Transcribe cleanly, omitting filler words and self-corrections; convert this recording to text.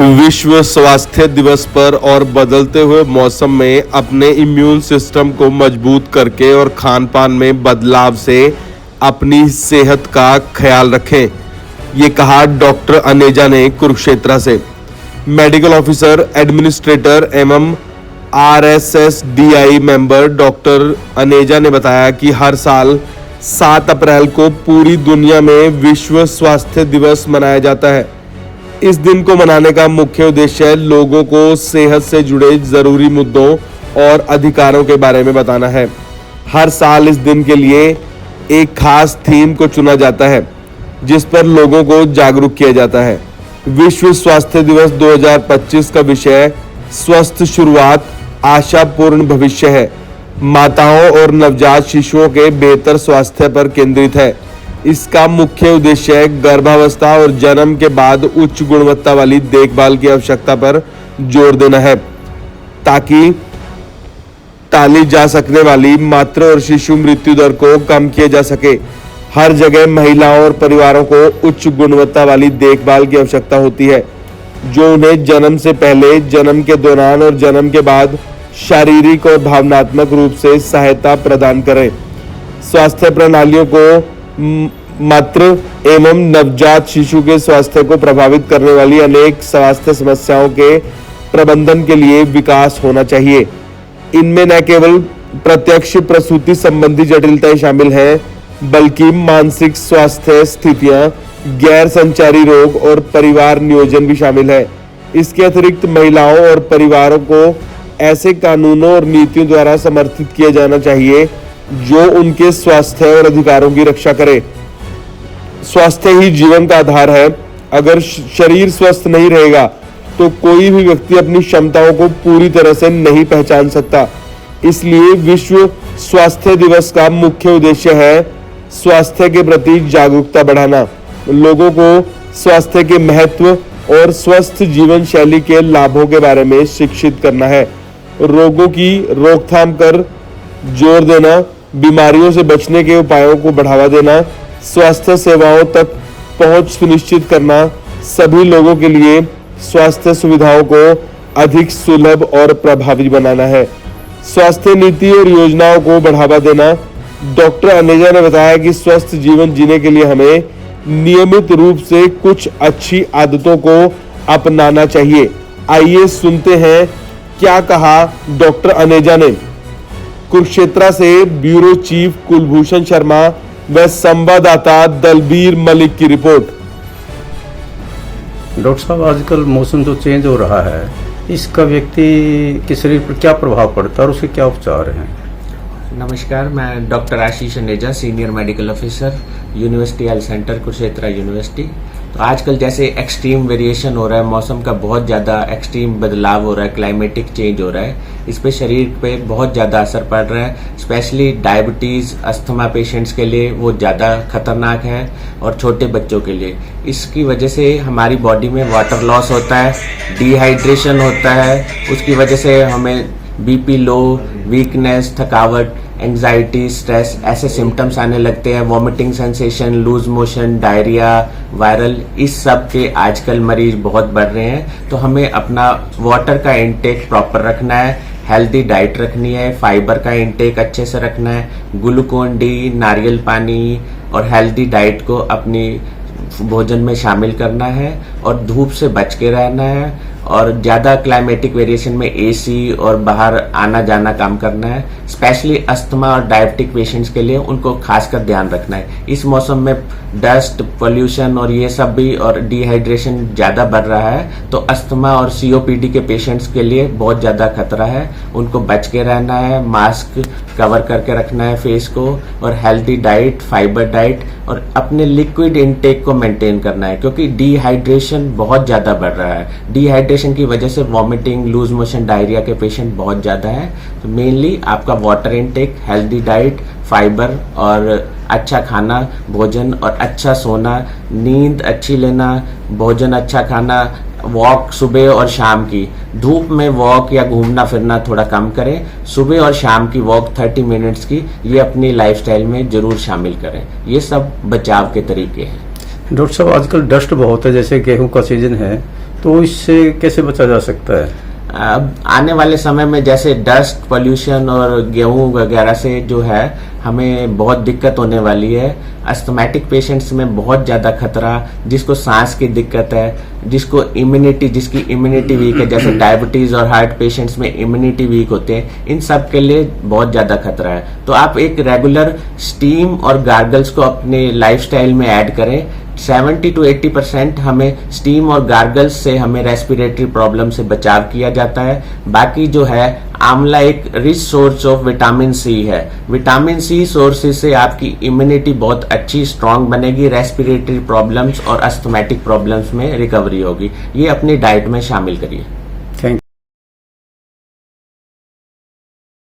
विश्व स्वास्थ्य दिवस पर और बदलते हुए मौसम में अपने इम्यून सिस्टम को मजबूत करके और खान पान में बदलाव से अपनी सेहत का ख्याल रखें, ये कहा डॉक्टर अनेजा ने कुरुक्षेत्र से। मेडिकल ऑफिसर एडमिनिस्ट्रेटर एवं RSSDI मेंबर डॉक्टर अनेजा ने बताया कि हर साल 7 अप्रैल को पूरी दुनिया में विश्व स्वास्थ्य दिवस मनाया जाता है। इस दिन को मनाने का मुख्य उद्देश्य लोगों को सेहत से जुड़े जरूरी मुद्दों और अधिकारों के बारे में बताना है। हर साल इस दिन के लिए एक खास थीम को चुना जाता है जिस पर लोगों को जागरूक किया जाता है। विश्व स्वास्थ्य दिवस 2025 का विषय स्वस्थ शुरुआत आशापूर्ण भविष्य है। माताओं और नवजात शिशुओं के बेहतर स्वास्थ्य पर केंद्रित है। इसका मुख्य उद्देश्य गर्भावस्था और जन्म के बाद उच्च गुणवत्ता वाली देखभाल की आवश्यकता पर जोर देना है ताकि टाली जा सकने वाली मातृ और शिशु मृत्यु दर को कम किया जा सके। हर जगह महिलाओं और परिवारों को उच्च गुणवत्ता वाली देखभाल की आवश्यकता होती है जो उन्हें जन्म से पहले, जन्म के दौरान और जन्म के बाद शारीरिक और भावनात्मक रूप से सहायता प्रदान करें। स्वास्थ्य प्रणालियों को मातृ एवं नवजात शिशु के स्वास्थ्य को प्रभावित करने वाली अनेक स्वास्थ्य समस्याओं के प्रबंधन के लिए विकास होना चाहिए। इनमें न केवल प्रत्यक्ष प्रसूति संबंधी जटिलताएं शामिल हैं, बल्कि मानसिक स्वास्थ्य स्थितियां, गैर संचारी रोग और परिवार नियोजन भी शामिल है। इसके अतिरिक्त महिलाओं और परिवारों को ऐसे कानूनों और नीतियों द्वारा समर्थित किया जाना चाहिए जो उनके स्वास्थ्य और अधिकारों की रक्षा करे। स्वास्थ्य ही जीवन का आधार है। अगर शरीर स्वस्थ नहीं रहेगा तो कोई भी व्यक्ति अपनी क्षमताओं को पूरी तरह से नहीं पहचान सकता। इसलिए विश्व स्वास्थ्य दिवस का मुख्य उद्देश्य है स्वास्थ्य के प्रति जागरूकता बढ़ाना, लोगों को स्वास्थ्य के महत्व और स्वस्थ जीवन शैली के लाभों के बारे में शिक्षित करना है, रोगों की रोकथाम कर जोर देना, बीमारियों से बचने के उपायों को बढ़ावा देना, स्वास्थ्य सेवाओं तक पहुंच सुनिश्चित करना, सभी लोगों के लिए स्वास्थ्य सुविधाओं को अधिक सुलभ और प्रभावी बनाना है, स्वास्थ्य नीति और योजनाओं को बढ़ावा देना। डॉक्टर अनेजा ने बताया कि स्वस्थ जीवन जीने के लिए हमें नियमित रूप से कुछ अच्छी आदतों को अपनाना चाहिए। आइए सुनते हैं क्या कहा डॉक्टर अनेजा ने। कुरुक्षेत्र से ब्यूरो चीफ कुलभूषण शर्मा व संवाददाता दलबीर मलिक की रिपोर्ट। डॉक्टर साहब, आजकल मौसम जो चेंज हो रहा है, इसका व्यक्ति के शरीर पर क्या प्रभाव पड़ता है और उसके क्या उपचार हैं? नमस्कार, मैं doctor Ashish Aneja, senior medical officer, university health centre Kurukshetra university. तो आजकल जैसे एक्सट्रीम वेरिएशन हो रहा है, मौसम का बहुत ज़्यादा एक्सट्रीम बदलाव हो रहा है, क्लाइमेटिक चेंज हो रहा है, इस पे शरीर पे बहुत ज़्यादा असर पड़ रहा है। स्पेशली डायबिटीज़, अस्थमा पेशेंट्स के लिए वो ज़्यादा खतरनाक है और छोटे बच्चों के लिए। इसकी वजह से हमारी बॉडी में वाटर लॉस होता है, डिहाइड्रेशन होता है, उसकी वजह से हमें BP लो, वीकनेस, थकावट, एंजाइटी, स्ट्रेस ऐसे सिम्टम्स आने लगते हैं। Vomiting sensation, loose motion, diarrhoea, viral, इस सब के आजकल मरीज बहुत बढ़ रहे हैं। तो हमें अपना वाटर का इंटेक प्रॉपर रखना है, हेल्दी डाइट रखनी है, फाइबर का इंटेक अच्छे से रखना है, ग्लूकोन डी, नारियल पानी और हेल्दी डाइट को अपनी भोजन में शामिल करना है और धूप से बच के रहना है और ज़्यादा क्लाइमेटिक वेरिएशन में AC और बाहर आना जाना काम करना है। स्पेशली अस्थमा और डायबिटिक पेशेंट्स के लिए उनको खासकर ध्यान रखना है। इस मौसम में डस्ट, पोल्यूशन और ये सब भी और डिहाइड्रेशन ज़्यादा बढ़ रहा है, तो अस्थमा और COPD के पेशेंट्स के लिए बहुत ज़्यादा खतरा है। उनको बच के रहना है, मास्क कवर करके रखना है फेस को और हेल्दी डाइट, फाइबर डाइट और अपने लिक्विड इनटेक को मेंटेन करना है, क्योंकि डिहाइड्रेशन बहुत ज़्यादा बढ़ रहा है। डिहाइड्रेशन की वजह से वॉमिटिंग, लूज मोशन, डायरिया के पेशेंट बहुत ज़्यादा हैं। तो मेनली आपका water intake, healthy diet, fibre और अच्छा खाना, भोजन और अच्छा सोना, नींद अच्छी लेना, भोजन अच्छा खाना, वॉक सुबह और शाम की, धूप में वॉक या घूमना फिरना थोड़ा कम करें। सुबह और शाम की वॉक 30 मिनट्स की, ये अपनी लाइफस्टाइल में जरूर शामिल करें। ये सब बचाव के तरीके हैं। डॉक्टर साहब, आजकल डस्ट बहुत है, जैसे गेहूं का सीजन है तो इससे कैसे बचा जा सकता है? अब आने वाले समय में जैसे डस्ट पोल्यूशन और गेहूं वगैरह से जो है हमें बहुत दिक्कत होने वाली है। अस्थमैटिक पेशेंट्स में बहुत ज़्यादा खतरा, जिसको सांस की दिक्कत है, जिसकी इम्यूनिटी वीक है, जैसे डायबिटीज़ और हार्ट पेशेंट्स में इम्यूनिटी वीक होते हैं, इन सब के लिए बहुत ज़्यादा खतरा है। तो आप एक रेगुलर स्टीम और गार्गल्स को अपने लाइफस्टाइल में ऐड करें। 70 to 80% हमें स्टीम और गार्गल्स से हमें रेस्पिरेटरी प्रॉब्लम से बचाव किया जाता है। बाकी जो है आंवला एक rich source of vitamin C है। विटामिन सी सोर्सेज से आपकी इम्यूनिटी बहुत अच्छी स्ट्रांग बनेगी, रेस्पिरेटरी प्रॉब्लम्स और अस्थमैटिक प्रॉब्लम्स में रिकवरी होगी। ये अपनी डाइट में शामिल करिए। थैंक